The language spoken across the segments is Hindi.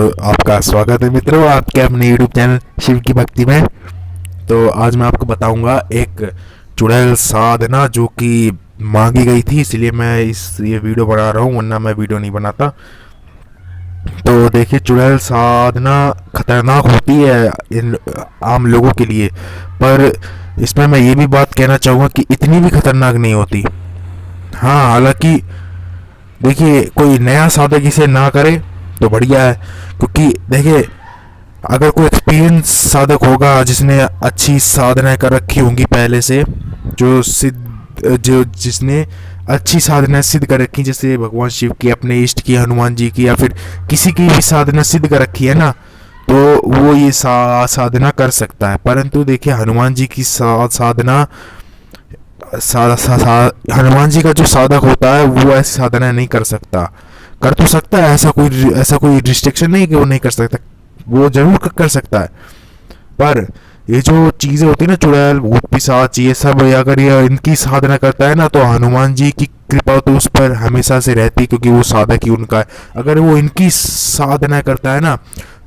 आपका स्वागत है मित्रों आपके अपने यूट्यूब चैनल शिव की भक्ति में। तो आज मैं आपको बताऊंगा एक चुड़ैल साधना जो कि मांगी गई थी, इसलिए मैं ये वीडियो बना रहा हूँ, वरना मैं वीडियो नहीं बनाता। तो देखिए, चुड़ैल साधना खतरनाक होती है इन आम लोगों के लिए, पर इसमें मैं ये भी बात कहना चाहूँगा कि इतनी भी खतरनाक नहीं होती। हाँ, हालांकि देखिए, कोई नया साधक इसे ना करे तो बढ़िया है, क्योंकि देखिए, अगर कोई एक्सपीरियंस साधक होगा जिसने अच्छी साधनाएं कर रखी होंगी पहले से, जो जिसने अच्छी साधना सिद्ध कर रखी, जैसे भगवान शिव की, अपने इष्ट की, हनुमान जी की, या फिर किसी की भी साधना सिद्ध कर रखी है ना, तो वो ये साधना कर सकता है। परंतु देखिए, हनुमान जी की साधना हनुमान जी का जो साधक होता है वो ऐसी साधना नहीं कर सकता। कर तो सकता है, ऐसा कोई रिस्ट्रिक्शन नहीं कि वो नहीं कर सकता, वो जरूर कर सकता है। पर ये जो चीज़ें होती है ना, चुड़ैल, भूत पिशाच, ये सब अगर ये इनकी साधना करता है ना, तो हनुमान जी की कृपा तो उस पर हमेशा से रहती है, क्योंकि वो साधक ही उनका है। अगर वो इनकी साधना करता है ना,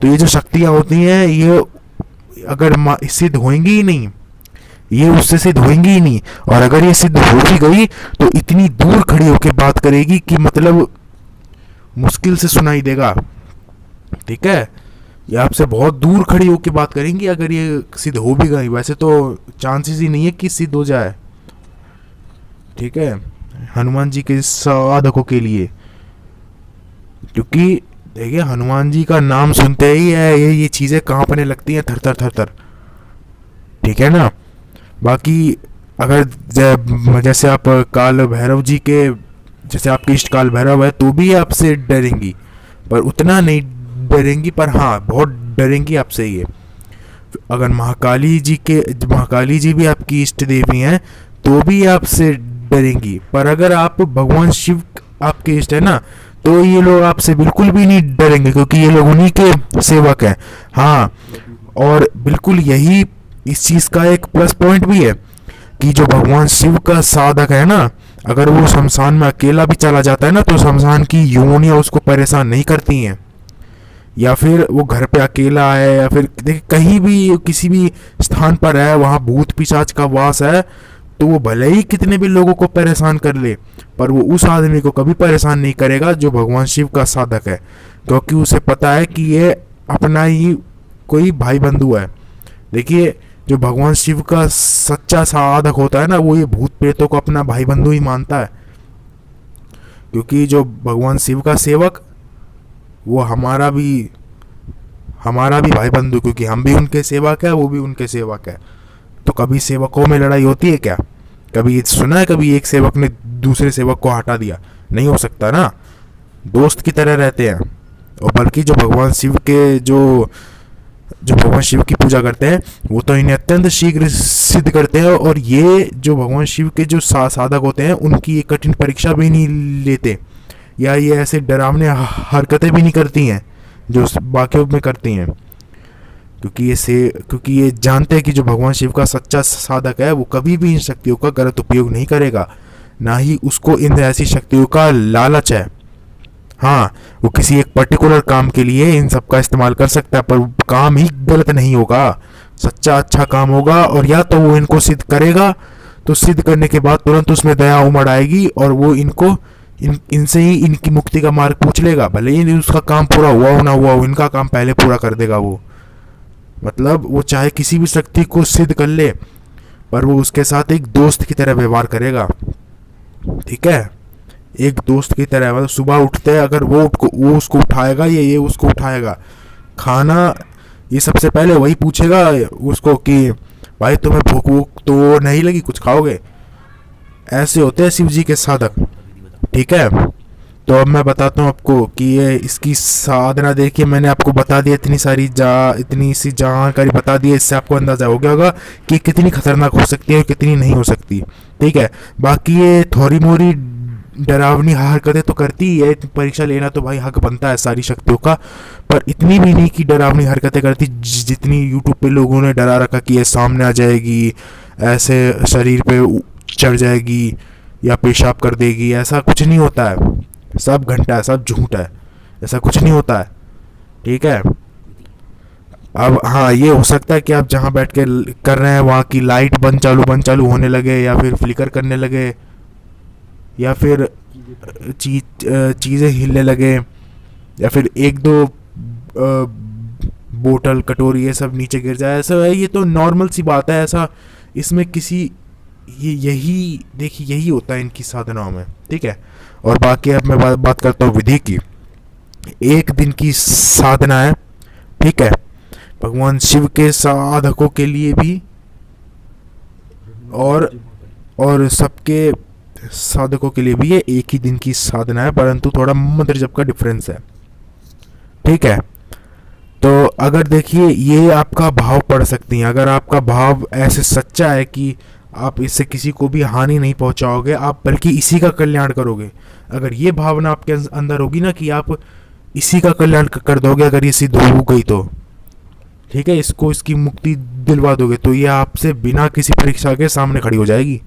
तो ये जो शक्तियाँ होती हैं, ये अगर सिद्ध होंगी ही नहीं, ये उससे सिद्ध होंगी ही नहीं। और अगर ये सिद्ध हो भी गई तो इतनी दूर खड़ी होकर बात करेगी कि मतलब मुश्किल से सुनाई देगा। ठीक है, ये आपसे बहुत दूर खड़ी होकर बात करेंगी अगर ये सिद्ध हो भी गई। वैसे तो चांसेस ही नहीं है कि सिद्ध हो जाए। ठीक है, हनुमान जी के साधकों के लिए, क्योंकि देखिए, हनुमान जी का नाम सुनते ही है ये चीज़ें कांपने लगती हैं, थर थर थर थर। ठीक है ना। बाकी अगर जैसे आप काल भैरव जी के, जैसे आपके इष्ट काल भैरव है, तो भी आपसे डरेंगी, पर उतना नहीं डरेंगी, पर हाँ बहुत डरेंगी आपसे ये। अगर महाकाली जी भी आपकी इष्ट देवी हैं, तो भी आपसे डरेंगी। पर अगर आप भगवान शिव आपके इष्ट है ना, तो ये लोग आपसे बिल्कुल भी नहीं डरेंगे, क्योंकि ये लोग उन्हीं के सेवक हैं। हाँ, और बिल्कुल यही इस चीज़ का एक प्लस पॉइंट भी है कि जो भगवान शिव का साधक है ना, अगर वो शमशान में अकेला भी चला जाता है ना, तो शमशान की योनियाँ उसको परेशान नहीं करती हैं। या फिर वो घर पे अकेला है, या फिर देखिए कहीं भी किसी भी स्थान पर है, वहाँ भूत पिशाच का वास है, तो वो भले ही कितने भी लोगों को परेशान कर ले, पर वो उस आदमी को कभी परेशान नहीं करेगा जो भगवान शिव का साधक है, क्योंकि उसे पता है कि ये अपना ही कोई भाई बंधु है। देखिए, जो भगवान शिव का सच्चा साधक होता है ना, वो ये भूत प्रेतों को अपना भाई बंधु ही मानता है, क्योंकि जो भगवान शिव का सेवक, वो हमारा भी भाई बंधु, क्योंकि हम भी उनके सेवक है, वो भी उनके सेवक है। तो कभी सेवकों में लड़ाई होती है क्या? कभी सुना है कभी एक सेवक ने दूसरे सेवक को हटा दिया? नहीं हो सकता ना, दोस्त की तरह रहते हैं। और बल्कि जो भगवान शिव के जो भगवान शिव की पूजा करते हैं, वो तो इन्हें अत्यंत शीघ्र सिद्ध करते हैं। और ये जो भगवान शिव के जो साधक होते हैं, उनकी ये कठिन परीक्षा भी नहीं लेते, या ये ऐसे डरावने हरकतें भी नहीं करती हैं जो बाकियों में करती हैं, क्योंकि ये जानते हैं कि जो भगवान शिव का सच्चा साधक है, वो कभी भी इन शक्तियों का गलत उपयोग नहीं करेगा, ना ही उसको इन ऐसी शक्तियों का लालच है। हाँ, वो किसी एक पर्टिकुलर काम के लिए इन सब का इस्तेमाल कर सकता है, पर काम ही गलत नहीं होगा, सच्चा अच्छा काम होगा। और या तो वो इनको सिद्ध करेगा, तो सिद्ध करने के बाद तुरंत उसमें दया उमड़ आएगी, और वो इनसे ही इनकी मुक्ति का मार्ग पूछ लेगा, भले ही उसका काम पूरा हुआ हो ना हुआ हो, इनका काम पहले पूरा कर देगा वो। मतलब वो चाहे किसी भी शक्ति को सिद्ध कर ले, पर वो उसके साथ एक दोस्त की तरह व्यवहार करेगा। ठीक है, एक दोस्त की तरह। मतलब सुबह उठते हैं, अगर वो उसको उठाएगा, ये उसको उठाएगा, खाना ये सबसे पहले वही पूछेगा उसको कि भाई तुम्हें भूख वूख तो नहीं लगी, कुछ खाओगे? ऐसे होते हैं शिव जी के साधक। ठीक है, तो अब मैं बताता हूँ आपको कि ये इसकी साधना देखिए, मैंने आपको बता दिया, इतनी सी जानकारी बता दी है, इससे आपको अंदाजा हो गया होगा कि कितनी खतरनाक हो सकती है और कितनी नहीं हो सकती। ठीक है, बाकी ये थोड़ी मोरी डरावनी हरकतें तो करती ही है, परीक्षा लेना तो भाई हक बनता है सारी शक्तियों का, पर इतनी भी नहीं कि डरावनी हरकतें करती जितनी यूट्यूब पे लोगों ने डरा रखा कि ये सामने आ जाएगी, ऐसे शरीर पे चढ़ जाएगी, या पेशाब कर देगी। ऐसा कुछ नहीं होता है, सब घंटा है, सब झूठ है, ऐसा कुछ नहीं होता है। ठीक है। अब हाँ, ये हो सकता है कि आप जहाँ बैठ के कर रहे हैं वहाँ की लाइट बंद चालू होने लगे, या फिर फ्लिकर करने लगे, या फिर चीज़ें हिलने लगे, या फिर एक दो बोतल कटोरी ये सब नीचे गिर जाए। ऐसा है, ये तो नॉर्मल सी बात है। ऐसा इसमें किसी यही देखिए, यही होता है इनकी साधनाओं में, ठीक है। और बाकी अब मैं बात करता हूँ विधि की। एक दिन की साधना है, ठीक है, भगवान शिव के साधकों के लिए भी और सबके साधकों के लिए भी ये एक ही दिन की साधना है, परंतु थोड़ा मंत्र जप का डिफरेंस है, ठीक है। तो अगर देखिए, ये आपका भाव पढ़ सकती हैं। अगर आपका भाव ऐसे सच्चा है कि आप इससे किसी को भी हानि नहीं पहुंचाओगे, आप बल्कि इसी का कल्याण करोगे, अगर ये भावना आपके अंदर होगी ना कि आप इसी का कल्याण कर दोगे, अगर ये सिद्ध हो गई तो ठीक है, इसको इसकी मुक्ति दिलवा दोगे, तो ये आपसे बिना किसी परीक्षा के सामने खड़ी हो जाएगी,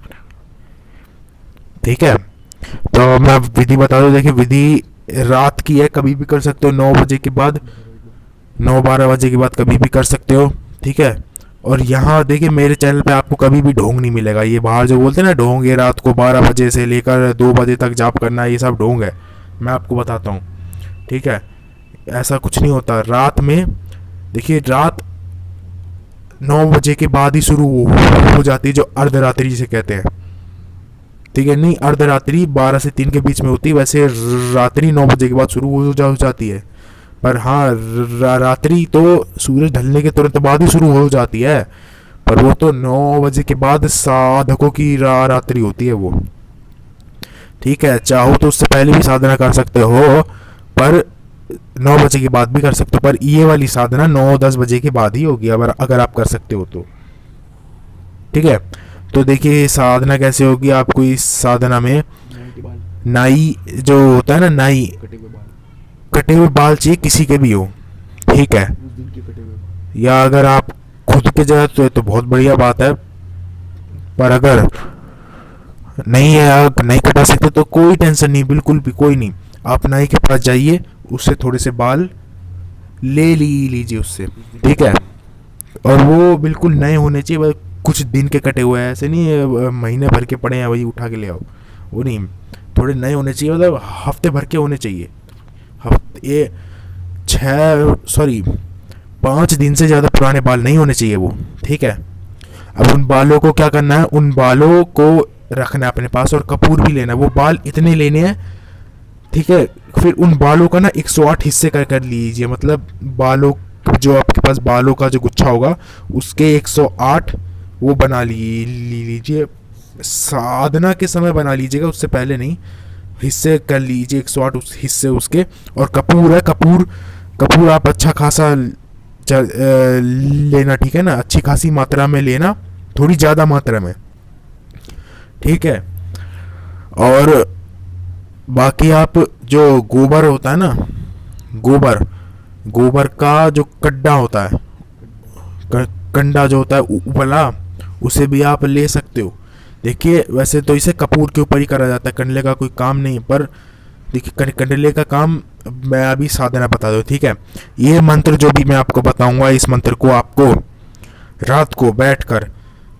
ठीक है। तो मैं विधि बता दूं, देखिए विधि रात की है, कभी भी कर सकते हो, 9 बजे के बाद, 9-12 बजे के बाद कभी भी कर सकते हो, ठीक है। और यहाँ देखिए, मेरे चैनल पे आपको कभी भी ढोंग नहीं मिलेगा। ये बाहर जो बोलते हैं ना ढोंग, ये रात को 12 बजे से लेकर 2 बजे तक जाप करना, ये सब ढोंग है, मैं आपको बताता हूँ, ठीक है। ऐसा कुछ नहीं होता। रात में देखिए, रात 9 बजे के बाद ही शुरू हो जाती है, जो अर्धरात्रि जिसे कहते हैं, ठीक है। नहीं, अर्धरात्रि 12 से 3 के बीच में होती है, वैसे रात्रि 9 बजे के बाद शुरू हो जाती है। पर हाँ, रात्रि तो सूरज ढलने के तुरंत बाद ही शुरू हो जाती है, पर वो तो 9 बजे के बाद साधकों की रात्रि होती है वो, ठीक है। चाहो तो उससे पहले भी साधना कर सकते हो, पर 9 बजे के बाद भी कर सकते हो, पर ये वाली साधना 9-10 बजे के बाद ही होगी, अगर आप कर सकते हो तो, ठीक है। तो देखिए साधना कैसे होगी आपको। इस साधना में नाई जो होता है ना, नाई, कटे हुए बाल चाहिए, किसी के भी हो, ठीक है। या अगर आप खुद के जगह तो बहुत बढ़िया बात है, पर अगर नहीं है, आप नहीं कटा सकते तो कोई टेंशन नहीं, बिल्कुल भी कोई नहीं। आप नाई के पास जाइए, उससे थोड़े से बाल लीजिए उससे, ठीक है। और वो बिल्कुल नए होने चाहिए, कुछ दिन के कटे हुए हैं, ऐसे नहीं महीने भर के पड़े हैं वही उठा के ले आओ, वो नहीं। थोड़े नए होने चाहिए, मतलब हफ्ते भर के होने चाहिए। ये 5 दिन से ज़्यादा पुराने बाल नहीं होने चाहिए वो, ठीक है। अब उन बालों को क्या करना है, उन बालों को रखना है अपने पास, और कपूर भी लेना है। वो बाल इतने लेने हैं, ठीक है। फिर उन बालों का ना 108 हिस्से कर लीजिए, मतलब बालों जो आपके पास बालों का जो गुच्छा होगा उसके 108 वो बना लीजिए। साधना के समय बना लीजिएगा, उससे पहले नहीं। हिस्से कर लीजिए 108 उस हिस्से उसके। और कपूर है, कपूर आप अच्छा खासा लेना, ठीक है ना, अच्छी खासी मात्रा में लेना, थोड़ी ज़्यादा मात्रा में, ठीक है। और बाकी आप जो गोबर होता है ना, गोबर का जो कड्डा होता है, कंडा जो होता है उपला, उसे भी आप ले सकते हो। देखिए वैसे तो इसे कपूर के ऊपर ही करा जाता है, कंडले का कोई काम नहीं, पर देखिए कंडले का काम मैं अभी साधना बता दूँ, ठीक है। ये मंत्र जो भी मैं आपको बताऊंगा, इस मंत्र को आपको रात को बैठकर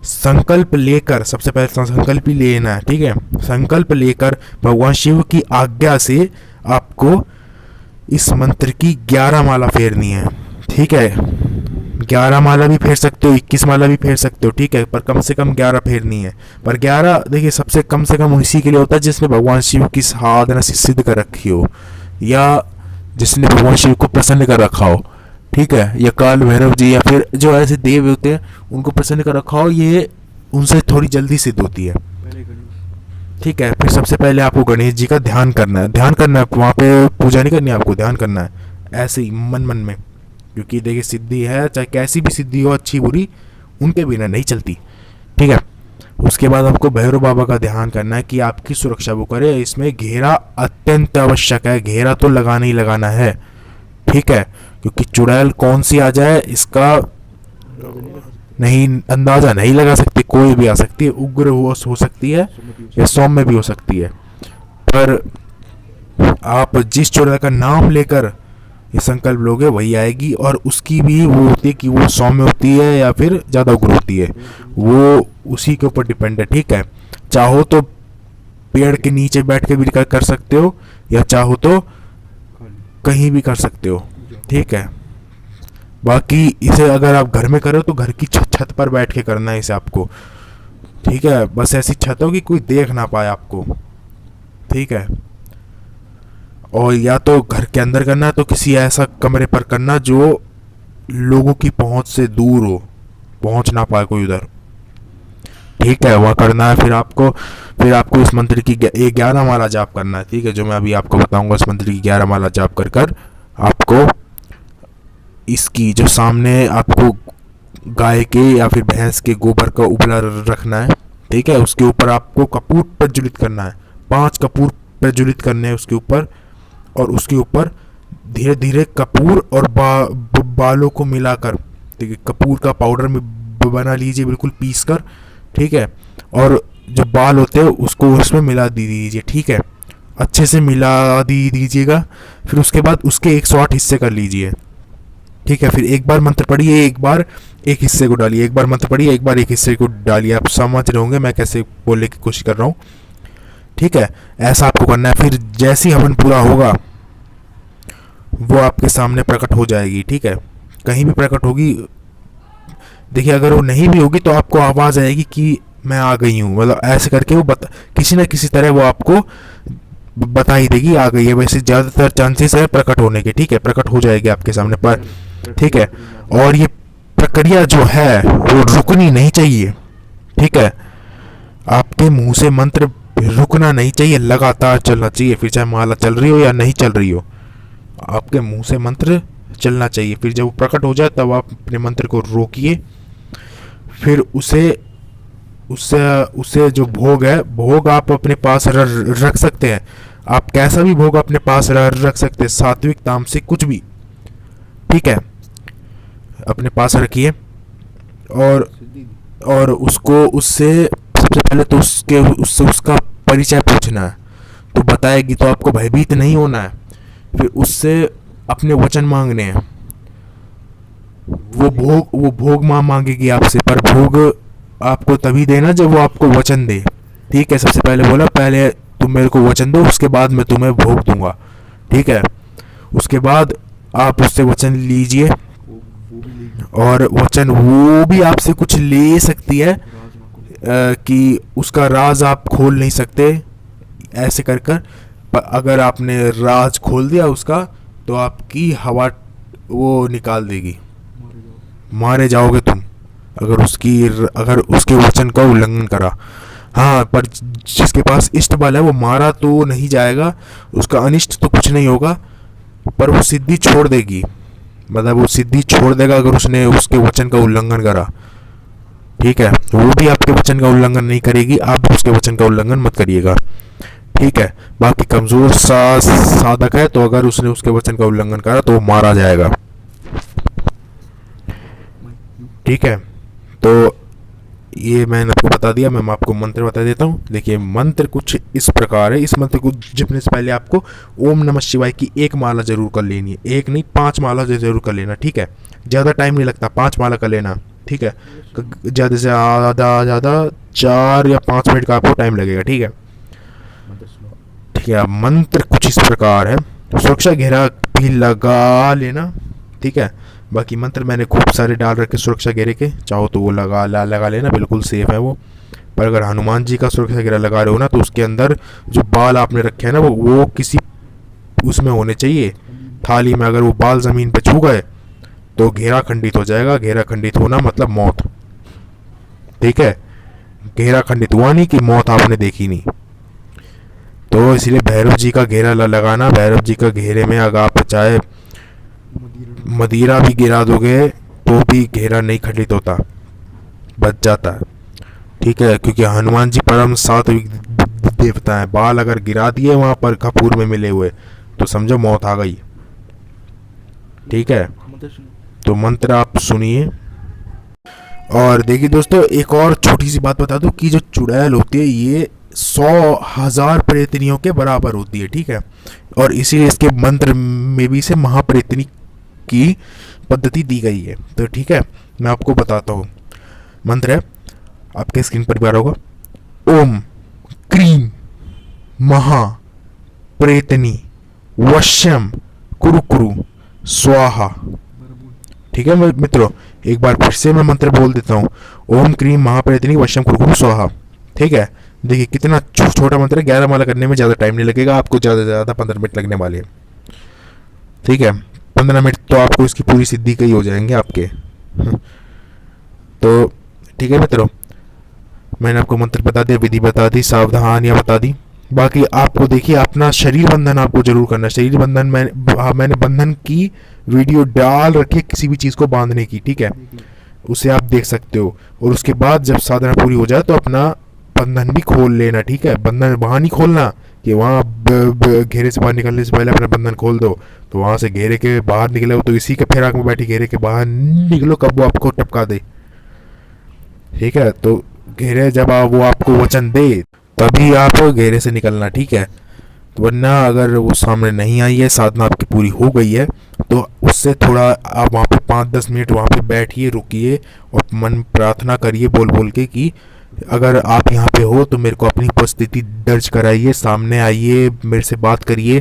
संकल्प लेकर, सबसे पहले संकल्प ही लेना है, ठीक है। संकल्प लेकर भगवान शिव की आज्ञा से आपको इस मंत्र की 11 माला फेरनी है, ठीक है। 11 माला भी फेर सकते हो, 21 माला भी फेर सकते हो, ठीक है, पर कम से कम 11 फेरनी है। पर 11 देखिए सबसे कम से कम इसी के लिए होता है जिसने भगवान शिव की साधना सिद्ध कर रखी हो, या जिसने भगवान शिव को प्रसन्न कर रखा हो, ठीक है। या काल भैरव जी या फिर जो ऐसे देव होते हैं उनको प्रसन्न कर रखा हो, ये उनसे थोड़ी जल्दी सिद्ध होती है, ठीक है। फिर सबसे पहले आपको गणेश जी का ध्यान करना है, वहाँ पे पूजा नहीं करनी है, आपको ध्यान करना है ऐसे ही मन में, क्योंकि देखिए सिद्धि है, चाहे कैसी भी सिद्धि हो, अच्छी बुरी, उनके बिना नहीं चलती, ठीक है। उसके बाद आपको भैरव बाबा का ध्यान करना है कि आपकी सुरक्षा वो करे। इसमें घेरा अत्यंत आवश्यक है, घेरा तो लगाना ही लगाना है, ठीक है, क्योंकि चुड़ैल कौन सी आ जाए इसका नहीं अंदाजा नहीं लगा सकते, कोई भी आ सकती है, उग्र हो सकती है या सौम्य भी हो सकती है। पर आप जिस चुड़ैल का नाम लेकर ये संकल्प लोगे वही आएगी। और उसकी भी वो होती है कि वो सौम्य होती है या फिर ज़्यादा उग्र होती है, वो उसी के ऊपर डिपेंड है। ठीक है, चाहो तो पेड़ के नीचे बैठ के भी कर सकते हो, या चाहो तो कहीं भी कर सकते हो। ठीक है, बाकी इसे अगर आप घर में करो तो घर की छत पर बैठ के करना है इसे आपको। ठीक है, बस ऐसी छत हो कि कोई देख ना पाए आपको। ठीक है, और या तो घर के अंदर करना है तो किसी ऐसा कमरे पर करना जो लोगों की पहुंच से दूर हो, पहुंच ना पाए कोई उधर। ठीक है, वह करना है। फिर आपको इस मंत्र की 11 माला जाप करना है। ठीक है, जो मैं अभी आपको बताऊंगा, इस मंत्र की 11 माला जाप कर कर आपको इसकी जो सामने आपको गाय के या फिर भैंस के गोबर का उपला रखना है। ठीक है, उसके ऊपर आपको कपूर प्रज्वलित करना है, 5 कपूर प्रज्वलित करने हैं उसके ऊपर। और उसके ऊपर धीरे धीरे कपूर और बालों को मिलाकर, ठीक है, कपूर का पाउडर में बना लीजिए बिल्कुल पीस कर। ठीक है, और जो बाल होते हैं उसको उसमें मिला दीजिए। ठीक है, अच्छे से मिला दीजिएगा। फिर उसके बाद उसके 108 हिस्से कर लीजिए। ठीक है, फिर एक बार मंत्र पढ़िए, एक बार एक हिस्से को डालिए, एक बार मंत्र पढ़िए, एक बार एक हिस्से को डालिए। आप समझ रहे होंगे मैं कैसे बोलने की कोशिश कर रहा हूँ। ठीक है, ऐसा आपको करना है। फिर जैसे ही हवन पूरा होगा वो आपके सामने प्रकट हो जाएगी। ठीक है, कहीं भी प्रकट होगी। देखिए, अगर वो नहीं भी होगी तो आपको आवाज़ आएगी कि मैं आ गई हूँ, मतलब ऐसे करके वो किसी न किसी तरह वो आपको बता ही देगी आ गई है। वैसे ज़्यादातर चांसेस है प्रकट होने के। ठीक है, प्रकट हो जाएगी आपके सामने पर। ठीक है, और ये प्रक्रिया जो है वो रुकनी नहीं चाहिए। ठीक है, आपके मुंह से मंत्र रुकना नहीं चाहिए, लगातार चलना चाहिए। फिर चाहे माला चल रही हो या नहीं चल रही हो, आपके मुंह से मंत्र चलना चाहिए। फिर जब वो प्रकट हो जाए तब आप अपने मंत्र को रोकिए। फिर उसे जो भोग है, भोग आप अपने पास रख सकते हैं। आप कैसा भी भोग अपने पास रख सकते हैं, सात्विक तामसिक कुछ भी। ठीक है, अपने पास रखिए। और उससे सबसे पहले तो उससे उसका परिचय पूछना है, तो बताएगी तो आपको भयभीत नहीं होना है। फिर उससे अपने वचन मांगने हैं। वो भोग मांगेगी आपसे, पर भोग आपको तभी देना जब वो आपको वचन दे। ठीक है, सबसे पहले बोला पहले तुम मेरे को वचन दो, उसके बाद मैं तुम्हें भोग दूंगा। ठीक है, उसके बाद आप उससे वचन लीजिए। और वचन वो भी आपसे कुछ ले सकती है कि उसका राज आप खोल नहीं सकते ऐसे कर कर। पर अगर आपने राज खोल दिया उसका तो आपकी हवा वो निकाल देगी, मारे जाओगे तुम अगर उसके वचन का उल्लंघन करा। हाँ, पर जिसके पास इष्ट बल है वो मारा तो नहीं जाएगा, उसका अनिष्ट तो कुछ नहीं होगा, पर वो सिद्धि छोड़ देगी। मतलब वो सिद्धि छोड़ देगा अगर उसने उसके वचन का उल्लंघन करा। ठीक है, वो भी आपके वचन का उल्लंघन नहीं करेगी, आप भी उसके वचन का उल्लंघन मत करिएगा। ठीक है, बाकी कमजोर साधक है तो अगर उसने उसके वचन का उल्लंघन करा तो वो मारा जाएगा। ठीक है, तो ये मैंने आपको बता दिया। मैं आपको मंत्र बता देता हूँ। देखिए, मंत्र कुछ इस प्रकार है। इस मंत्र को जपने से पहले आपको ओम नमः शिवाय की 1 माला जरूर कर लेनी है। 1 नहीं, 5 माला जरूर कर लेना। ठीक है, ज़्यादा टाइम नहीं लगता, 5 माला कर लेना। ठीक है, ज़्यादा से ज़्यादा 4 या 5 मिनट का आपको टाइम लगेगा। ठीक है, ठीक है। मंत्र कुछ इस प्रकार है। सुरक्षा घेरा भी लगा लेना। ठीक है, बाकी मंत्र मैंने खूब सारे डाल रखे सुरक्षा घेरे के, चाहो तो वो लगा लेना, बिल्कुल सेफ है वो। पर अगर हनुमान जी का सुरक्षा घेरा लगा रहे हो ना तो उसके अंदर जो बाल आपने रखे हैं ना वो किसी उसमें होने चाहिए, थाली में। अगर वो बाल ज़मीन पे छू गए तो घेरा खंडित हो जाएगा। घेरा खंडित होना मतलब मौत। ठीक है, घेरा खंडित हुआ नहीं कि मौत आपने देखी नहीं। तो इसलिए भैरव जी का घेरा लगाना। भैरव जी का घेरे में अगर आप चाहे मदिरा भी गिरा दोगे तो भी घेरा नहीं खंडित होता, बच जाता है। ठीक है, क्योंकि हनुमान जी परम सात्विक देवता है। बाल अगर गिरा दिए वहां पर कपूर में मिले हुए तो समझो मौत आ गई। ठीक है, तो मंत्र आप सुनिए। और देखिए दोस्तों, एक और छोटी सी बात बता दूं कि जो चुड़ैल होती है ये 100,000 प्रेतनियों के बराबर होती है, ठीक है। और इसीलिए इसके मंत्र में भी इसे महाप्रेतनी की पद्धति दी गई है। तो ठीक है, मैं आपको बताता हूँ। मंत्र है, आपके स्क्रीन पर भी आ रहा होगा। ओम क्रीम महा प्रेतनी वश्यम कुरु कुरु स्वाहा। ठीक है मित्रों, एक बार फिर से मैं मंत्र बोल देता हूँ। ओम क्रीम महाप्रेतनी वश्यम कुरु कुरु स्वाहा। ठीक है, देखिए कितना छोटा मंत्र है। 11 माला करने में ज़्यादा टाइम नहीं लगेगा आपको, ज़्यादा से ज़्यादा 15 मिनट लगने वाले हैं। ठीक है, 15 मिनट तो आपको इसकी पूरी सिद्धि का ही हो जाएंगे आपके। तो ठीक है मित्रों, मैंने आपको मंत्र बता दिया, विधि बता दी, सावधानियाँ बता दी। बाकी आपको देखिए अपना शरीर बंधन आपको जरूर करना है। शरीर बंधन मैंने बंधन की वीडियो डाल रखी है किसी भी चीज़ को बांधने की, ठीक है, उसे आप देख सकते हो। और उसके बाद जब साधना पूरी हो जाए तो अपना बंधन भी खोल लेना, ठीक है। बंधन वहाँ नहीं खोलना कि वहाँ घेरे से बाहर निकलने से पहले अपना बंधन खोल दो, तो वहाँ से घेरे के बाहर निकले हो तो इसी के फिराक में बैठी घेरे के बाहर निकलो कब वो आपको टपका दे। ठीक है, तो घेरे जब वो आपको वचन दे तभी आप घेरे से निकलना, ठीक है। तो वरना अगर वो सामने नहीं आई है, साधना आपकी पूरी हो गई है, तो उससे थोड़ा आप वहाँ पे 5-10 मिनट वहाँ पे बैठिए, रुकिए और मन प्रार्थना करिए बोल बोल के कि अगर आप यहाँ पे हो तो मेरे को अपनी उपस्थिति दर्ज कराइए, सामने आइए, मेरे से बात करिए।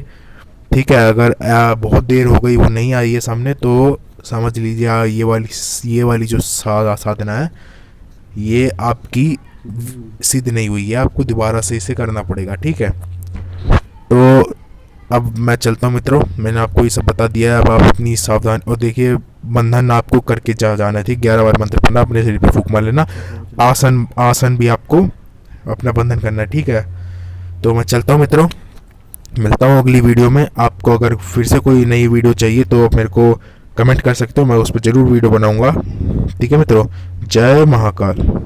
ठीक है, अगर बहुत देर हो गई वो नहीं आई है सामने तो समझ लीजिए ये वाली जो साधना है ये आपकी सिद्ध नहीं हुई है, आपको दोबारा से इसे करना पड़ेगा, ठीक है। तो अब मैं चलता हूँ मित्रों, मैंने आपको ये सब बता दिया है। अब आप अपनी सावधान और देखिए बंधन आपको करके जाना थी। 11 बार मंत्र पढ़ना, अपने शरीर पे फूंक मार लेना, आसन भी आपको अपना बंधन करना है, ठीक है। तो मैं चलता हूँ मित्रों, मिलता हूँ अगली वीडियो में। आपको अगर फिर से कोई नई वीडियो चाहिए तो आप मेरे को कमेंट कर सकते हो, मैं उस पर ज़रूर वीडियो बनाऊँगा। ठीक है मित्रों, जय महाकाल।